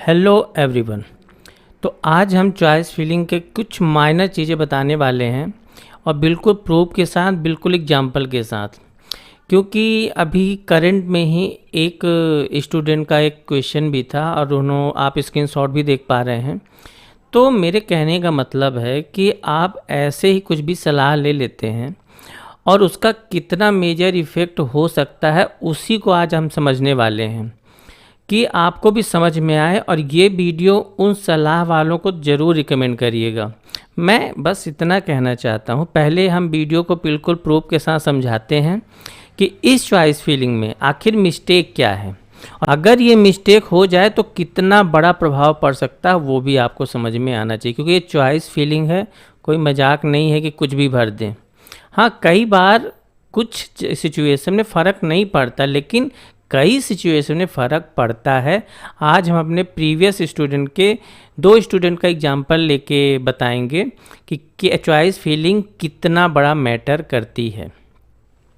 Hello everyone. तो आज हम चॉइस फिलिंग के कुछ माइनर चीज़ें बताने वाले हैं और बिल्कुल प्रूफ के साथ, बिल्कुल एग्जाम्पल के साथ, क्योंकि अभी करंट में ही एक स्टूडेंट का एक क्वेश्चन भी था और उन्होंने आप स्क्रीनशॉट भी देख पा रहे हैं। तो मेरे कहने का मतलब है कि आप ऐसे ही कुछ भी सलाह ले लेते हैं और उसका कितना मेजर इफ़ेक्ट हो सकता है उसी को आज हम समझने वाले हैं कि आपको भी समझ में आए। और ये वीडियो उन सलाह वालों को ज़रूर रिकमेंड करिएगा। मैं बस इतना कहना चाहता हूँ। पहले हम वीडियो को बिल्कुल प्रूफ के साथ समझाते हैं कि इस चॉइस फिलिंग में आखिर मिस्टेक क्या है, अगर ये मिस्टेक हो जाए तो कितना बड़ा प्रभाव पड़ सकता है वो भी आपको समझ में आना चाहिए, क्योंकि ये चॉइस फिलिंग है, कोई मजाक नहीं है कि कुछ भी भर दें। हाँ, कई बार कुछ सिचुएशन में फ़र्क नहीं पड़ता, लेकिन कई सिचुएशन में फ़र्क पड़ता है। आज हम अपने प्रीवियस स्टूडेंट के 2 स्टूडेंट का एग्जांपल लेके बताएंगे कि चॉइस फिलिंग कितना बड़ा मैटर करती है।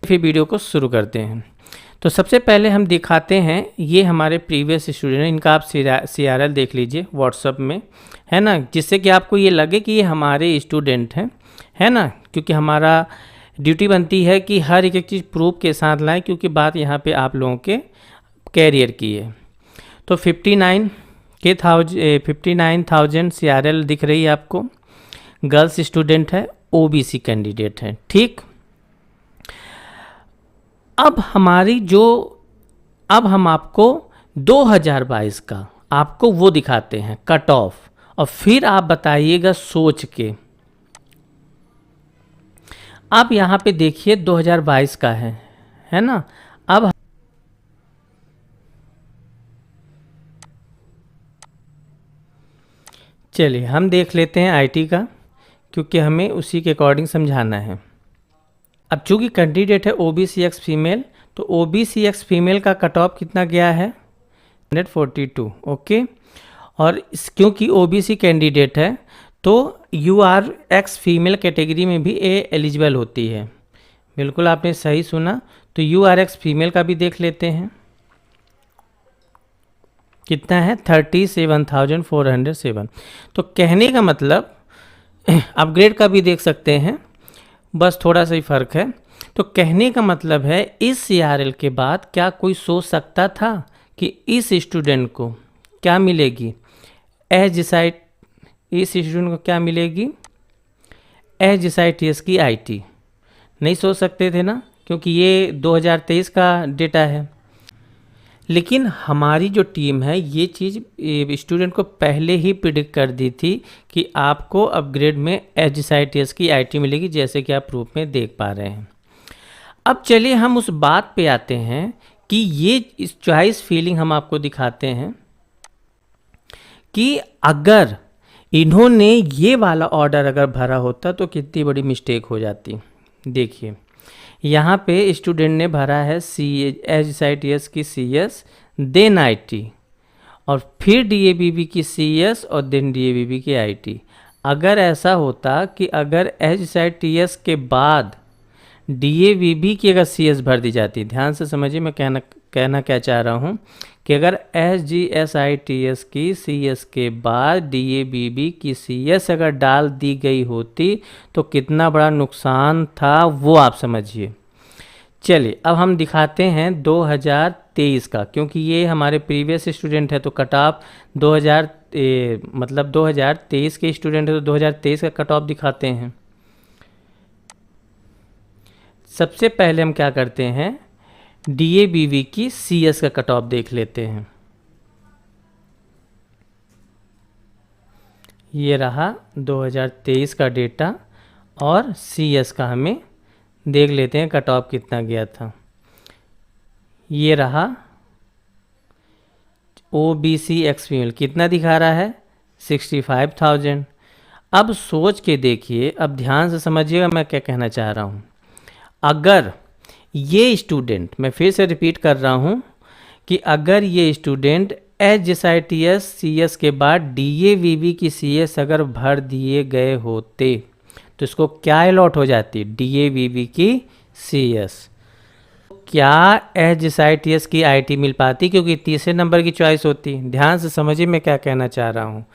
फिर वीडियो को शुरू करते हैं। तो सबसे पहले हम दिखाते हैं, ये हमारे प्रीवियस स्टूडेंट हैं, इनका आप CRL देख लीजिए व्हाट्सअप में, है ना, जिससे कि आपको ये लगे कि ये हमारे स्टूडेंट हैं, है ना, क्योंकि हमारा ड्यूटी बनती है कि हर एक चीज़ प्रूफ के साथ लाएं, क्योंकि बात यहाँ पे आप लोगों के कैरियर की है। तो 59,000 CRL दिख रही है आपको। गर्ल्स स्टूडेंट है, OBC कैंडिडेट है, ठीक। अब हम आपको 2022 का आपको वो दिखाते हैं कट ऑफ, और फिर आप बताइएगा सोच के। आप यहाँ पे देखिए 2022 का है ना। अब चलिए हम देख लेते हैं IT का, क्योंकि हमें उसी के अकॉर्डिंग समझाना है। अब चूँकि कैंडिडेट है OBC एक्स फीमेल, तो OBC एक्स फीमेल का कट ऑफ कितना गया है 142, ओके। और क्योंकि OBC कैंडिडेट है तो UR एक्स फीमेल कैटेगरी में भी एलिजिबल होती है। बिल्कुल आपने सही सुना। तो UR एक्स फीमेल का भी देख लेते हैं, कितना है 37,407। तो कहने का मतलब अपग्रेड का भी देख सकते हैं, बस थोड़ा सा ही फ़र्क है। तो कहने का मतलब है इस CRL के बाद क्या कोई सोच सकता था कि इस स्टूडेंट को क्या मिलेगी इस स्टूडेंट को क्या मिलेगी HSITS की IT? नहीं सोच सकते थे ना, क्योंकि ये 2023 का डेटा है। लेकिन हमारी जो टीम है ये चीज़ स्टूडेंट को पहले ही प्रिडिक्ट कर दी थी कि आपको अपग्रेड में HSITS की IT मिलेगी, जैसे कि आप प्रूफ में देख पा रहे हैं। अब चलिए हम उस बात पे आते हैं कि ये इस चॉइस फिलिंग हम आपको दिखाते हैं कि अगर इन्होंने ये वाला ऑर्डर अगर भरा होता तो कितनी बड़ी मिस्टेक हो जाती। देखिए यहाँ पे स्टूडेंट ने भरा है HSITS की CS, देन IT, और फिर DABB की CS और देन DABB की IT। अगर ऐसा होता कि अगर HSITS के बाद DABB की अगर CS भर दी जाती, ध्यान से समझिए मैं कहना क्या चाह रहा हूँ, कि अगर HGSITS की CS के बाद DABB की CS अगर डाल दी गई होती तो कितना बड़ा नुकसान था वो आप समझिए। चलिए अब हम दिखाते हैं 2023 का, क्योंकि ये हमारे प्रीवियस स्टूडेंट है तो कट ऑफ 2023 के स्टूडेंट है तो 2023 का कट ऑफ दिखाते हैं। सबसे पहले हम क्या करते हैं, DABB की CS का कट ऑफ देख लेते हैं। ये रहा 2023 का डेटा, और CS का हमें देख लेते हैं कट ऑफ कितना गया था। ये रहा OBC एक्स फीमेल कितना दिखा रहा है 65,000। अब सोच के देखिए, अब ध्यान से समझिएगा मैं क्या कहना चाह रहा हूँ। अगर ये स्टूडेंट, मैं फिर से रिपीट कर रहा हूँ कि अगर ये स्टूडेंट HSITS CS के बाद DABB की CS अगर भर दिए गए होते तो इसको क्या अलॉट हो जाती, DABB की CS। क्या एचजीएसआईटीएस की आईटी मिल पाती, क्योंकि तीसरे नंबर की चॉइस होती। ध्यान से समझिए मैं क्या कहना चाह रहा हूँ,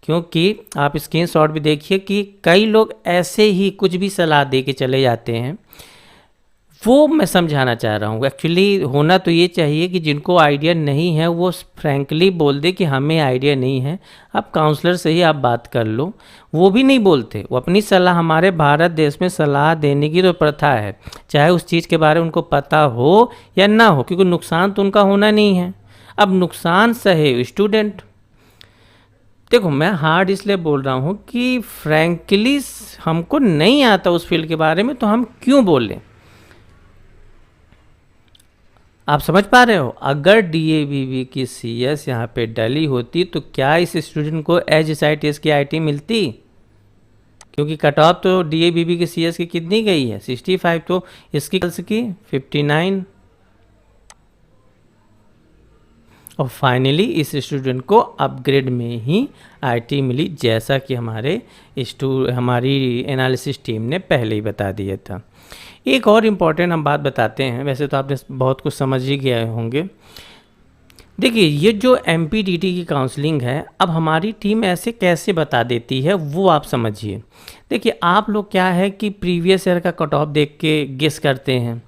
क्योंकि आप स्क्रीनशॉट भी देखिए कि कई लोग ऐसे ही कुछ भी सलाह दे के चले जाते हैं। वो मैं समझाना चाह रहा हूँ, एक्चुअली होना तो ये चाहिए कि जिनको आइडिया नहीं है वो फ्रैंकली बोल दे कि हमें आइडिया नहीं है, आप काउंसलर से ही आप बात कर लो। वो भी नहीं बोलते, वो अपनी सलाह, हमारे भारत देश में सलाह देने की तो प्रथा है, चाहे उस चीज़ के बारे में उनको पता हो या ना हो, क्योंकि नुकसान तो उनका होना नहीं है। अब नुकसान सहे स्टूडेंट। देखो मैं हार्ड इसलिए बोल रहा हूँ कि फ्रैंकली हमको नहीं आता उस फील्ड के बारे में, तो हम क्यों बोलें। आप समझ पा रहे हो, अगर डीएवीवी की सीएस यहाँ पे डली होती तो क्या इस स्टूडेंट को एचजीएसआईटीएस की आईटी मिलती, क्योंकि कट ऑफ तो डीएवीवी की सीएस की कितनी गई है 65, तो इसकी कल की 59, और फाइनली इस स्टूडेंट को अपग्रेड में ही आईटी मिली, जैसा कि हमारी एनालिसिस टीम ने पहले ही बता दिया था। एक और इम्पॉर्टेंट हम बात बताते हैं, वैसे तो आपने बहुत कुछ समझ ही गए होंगे। देखिए ये जो एमपीडीटी की काउंसलिंग है, अब हमारी टीम ऐसे कैसे बता देती है वो आप समझिए। देखिए आप लोग क्या है कि प्रीवियस ईयर का कट ऑफ देख के गेस करते हैं,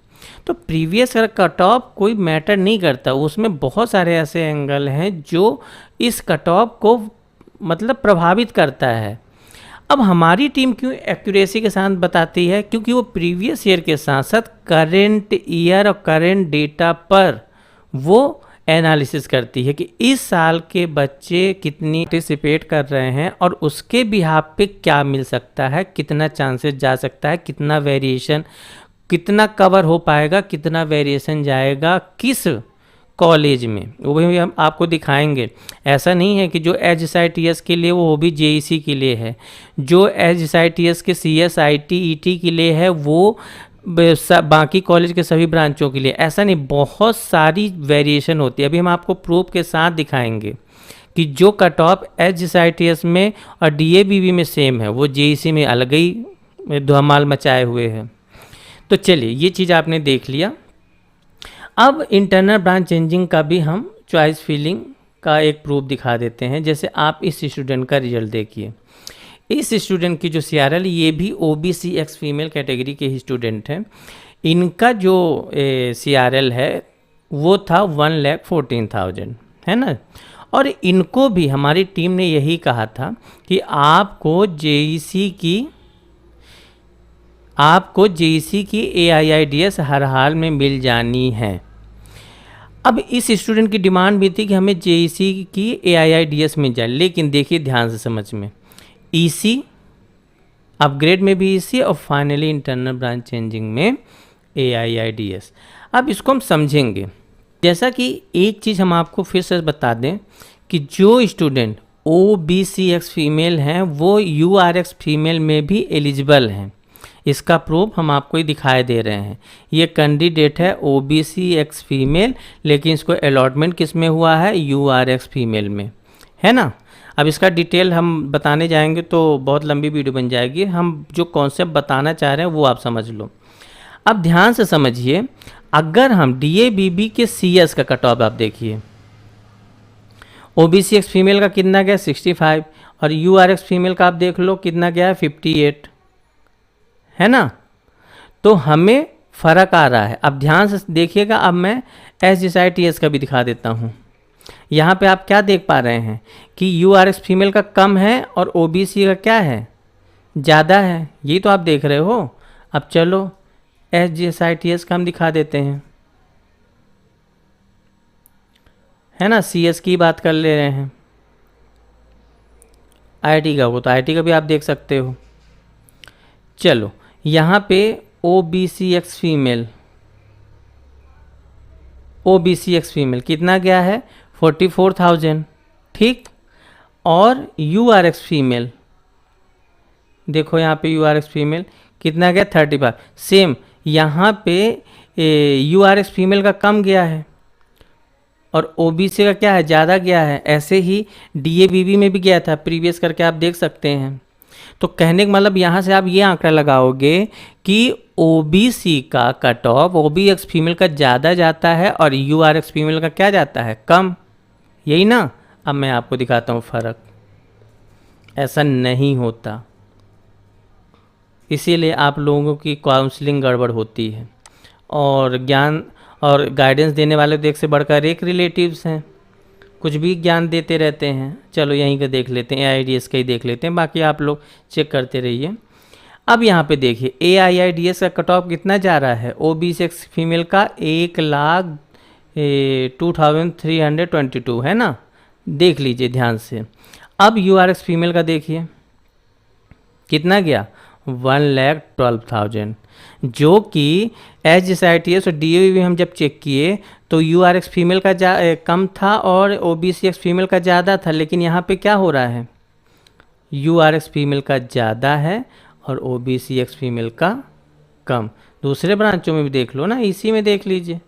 तो प्रीवियस ईयर कट ऑफ कोई मैटर नहीं करता, उसमें बहुत सारे ऐसे एंगल हैं जो इस कट ऑफ को मतलब प्रभावित करता है। अब हमारी टीम क्यों एक्यूरेसी के साथ बताती है, क्योंकि वो प्रीवियस ईयर के साथ साथ करेंट ईयर और करेंट डेटा पर वो एनालिसिस करती है कि इस साल के बच्चे कितनी पार्टिसिपेट कर रहे हैं और उसके बिहाफ पे क्या मिल सकता है, कितना चांसेस जा सकता है, कितना वेरिएशन, कितना कवर हो पाएगा, कितना वेरिएशन जाएगा किस कॉलेज में, वो भी हम आपको दिखाएंगे। ऐसा नहीं है कि जो एचजीएसआईटीएस के लिए वो भी जेईसी के लिए है, जो एचजीएसआईटीएस के सीएसआईटी ईटी के लिए है वो बाकी कॉलेज के सभी ब्रांचों के लिए, ऐसा नहीं, बहुत सारी वेरिएशन होती है। अभी हम आपको प्रूफ के साथ दिखाएंगे कि जो कट ऑफ एचजीएसआईटीएस में और डीएवीवी में सेम है, वो जेईसी में अलग ही धमाल मचाए हुए हैं। तो चलिए ये चीज़ आपने देख लिया। अब इंटरनल ब्रांच चेंजिंग का भी हम चॉइस फिलिंग का एक प्रूफ दिखा देते हैं। जैसे आप इस स्टूडेंट का रिजल्ट देखिए, इस स्टूडेंट की जो सीआरएल, ये भी ओबीसी एक्स फीमेल कैटेगरी के ही स्टूडेंट हैं। इनका जो सीआरएल है वो था 1,14,000, है ना। और इनको भी हमारी टीम ने यही कहा था कि आपको जेईसी की एआईआईडीएस हर हाल में मिल जानी है। अब इस स्टूडेंट की डिमांड भी थी कि हमें जेईसी की एआईआईडीएस मिल जाए, लेकिन देखिए ध्यान से समझ में, ईसी अपग्रेड में भी ईसी और फाइनली इंटरनल ब्रांच चेंजिंग में एआईआईडीएस। अब इसको हम समझेंगे। जैसा कि एक चीज़ हम आपको फिर से बता दें कि जो स्टूडेंट ओबीसी एक्स फीमेल हैं वो यूआरएक्स फीमेल में भी एलिजिबल हैं। इसका प्रूफ हम आपको ही दिखाई दे रहे हैं। ये कैंडिडेट है ओबीसी एक्स फीमेल, लेकिन इसको अलॉटमेंट किस में हुआ है, यूआरएक्स फीमेल में, है ना। अब इसका डिटेल हम बताने जाएंगे तो बहुत लंबी वीडियो बन जाएगी, हम जो कॉन्सेप्ट बताना चाह रहे हैं वो आप समझ लो। अब ध्यान से समझिए, अगर हम डीएवीबी के सीएस का कट ऑफ आप देखिए, ओबीसी एक्स फीमेल का कितना गया 65, और यूआरएक्स फीमेल का आप देख लो कितना गया है 58, है ना। तो हमें फ़र्क आ रहा है। अब ध्यान से देखिएगा, अब मैं एचजीएसआईटीएस का भी दिखा देता हूँ। यहाँ पे आप क्या देख पा रहे हैं कि यूआरएक्स फीमेल का कम है और ओबीसी का क्या है, ज़्यादा है, यही तो आप देख रहे हो। अब चलो एचजीएसआईटीएस का हम दिखा देते हैं, है ना। सीएस की बात कर ले रहे हैं, आईटी का हो तो आईटी का भी आप देख सकते हो। चलो यहाँ पे ओबीसी एक्स फीमेल कितना गया है 44,000, ठीक। और यूआरएक्स फीमेल देखो, यहाँ पे यूआरएक्स फीमेल कितना गया 35, सेम यहाँ पे यूआरएक्स फीमेल का कम गया है और ओबीसी का क्या है, ज़्यादा गया है। ऐसे ही डीएवीबी में भी गया था, प्रीवियस करके आप देख सकते हैं। तो कहने का मतलब यहाँ से आप ये आंकड़ा लगाओगे कि ओबीसी का कट ऑफ ओबीएक्स फीमेल का ज़्यादा जाता है और यूआरएक्स फीमेल का क्या जाता है, कम। यही ना। अब मैं आपको दिखाता हूँ फ़र्क। ऐसा नहीं होता, इसीलिए आप लोगों की काउंसलिंग गड़बड़ होती है। और ज्ञान और गाइडेंस देने वाले तो एक से बढ़कर एक रिलेटिव्स हैं, कुछ भी ज्ञान देते रहते हैं। चलो यहीं का देख लेते हैं, AIDS का ही देख लेते हैं, बाकी आप लोग चेक करते रहिए। अब यहाँ पे देखिए AIIDS का कट ऑफ कितना जा रहा है, OBC फीमेल का 1,02,322 है ना, देख लीजिए ध्यान से। अब URX फीमेल का देखिए कितना गया, 1,12,000, जो कि HSITS और DOE भी हम जब चेक किए तो URX फीमेल का कम था और OBCX फीमेल का ज़्यादा था, लेकिन यहाँ पे क्या हो रहा है, URX फीमेल का ज़्यादा है और OBCX फीमेल का कम। दूसरे ब्रांचों में भी देख लो ना, इसी में देख लीजिए,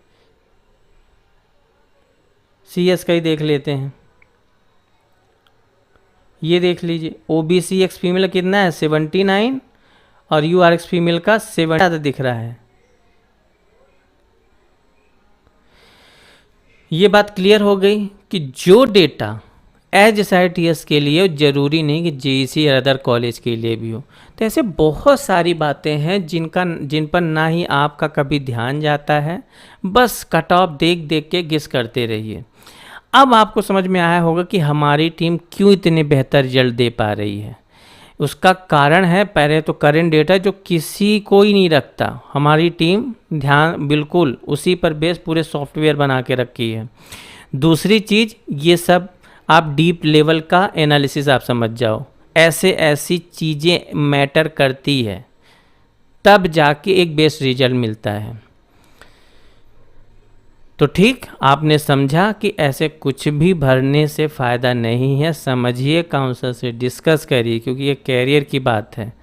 CS का ही देख लेते हैं। ये देख लीजिए OBCX फीमेल कितना है, 79 और URX फीमेल का 7 ज़्यादा दिख रहा है। ये बात क्लियर हो गई कि जो डेटा HSITS के लिए ज़रूरी नहीं कि JEC या अदर कॉलेज के लिए भी हो। तो ऐसे बहुत सारी बातें हैं जिन पर ना ही आपका कभी ध्यान जाता है, बस कट ऑफ देख देख के गेस करते रहिए। अब आपको समझ में आया होगा कि हमारी टीम क्यों इतने बेहतर रिजल्ट दे पा रही है। उसका कारण है पहले तो करंट डेटा जो किसी कोई नहीं रखता, हमारी टीम ध्यान बिल्कुल उसी पर बेस पूरे सॉफ्टवेयर बना के रखी है। दूसरी चीज़, ये सब आप डीप लेवल का एनालिसिस आप समझ जाओ, ऐसी चीज़ें मैटर करती है, तब जाके एक बेस्ट रिजल्ट मिलता है। तो ठीक, आपने समझा कि ऐसे कुछ भी भरने से फ़ायदा नहीं है। समझिए, काउंसलर से डिस्कस करिए, क्योंकि ये कैरियर की बात है।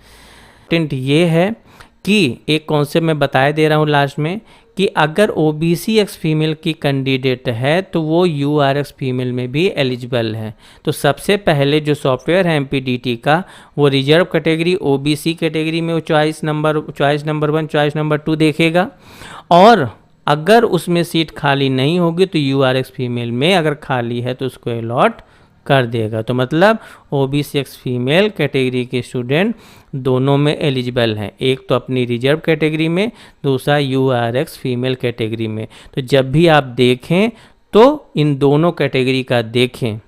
टिंट ये है कि एक कॉन्सेप्ट मैं बताए दे रहा हूँ लास्ट में, कि अगर OBCX फीमेल की कैंडिडेट है तो वो URX फीमेल में भी एलिजिबल है। तो सबसे पहले जो सॉफ्टवेयर है MPDT का, वो रिजर्व कैटेगरी OBC कैटेगरी में वो चॉइस नंबर 1, चॉइस नंबर 2 देखेगा, और अगर उसमें सीट खाली नहीं होगी तो URX फीमेल में अगर खाली है तो उसको अलॉट कर देगा। तो मतलब OBCX फीमेल कैटेगरी के स्टूडेंट दोनों में एलिजिबल हैं, एक तो अपनी रिजर्व कैटेगरी में, दूसरा URX फीमेल कैटेगरी में। तो जब भी आप देखें तो इन दोनों कैटेगरी का देखें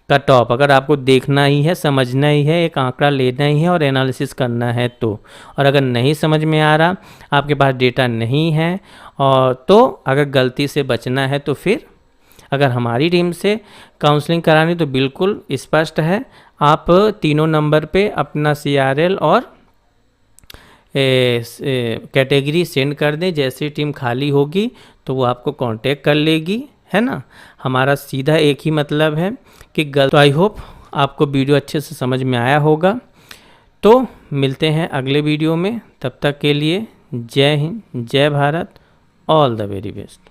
कट ऑफ, अगर आपको देखना ही है, समझना ही है, एक आंकड़ा लेना ही है और एनालिसिस करना है तो। और अगर नहीं समझ में आ रहा, आपके पास डेटा नहीं है, और तो अगर गलती से बचना है तो फिर अगर हमारी टीम से काउंसलिंग करानी तो बिल्कुल स्पष्ट है, आप तीनों नंबर पे अपना CRL और कैटेगरी सेंड कर दें। जैसे टीम खाली होगी तो वो आपको कांटेक्ट कर लेगी, है ना। हमारा सीधा एक ही मतलब है कि तो आई होप आपको वीडियो अच्छे से समझ में आया होगा। तो मिलते हैं अगले वीडियो में, तब तक के लिए जय हिंद, जय Bharat, all the very best.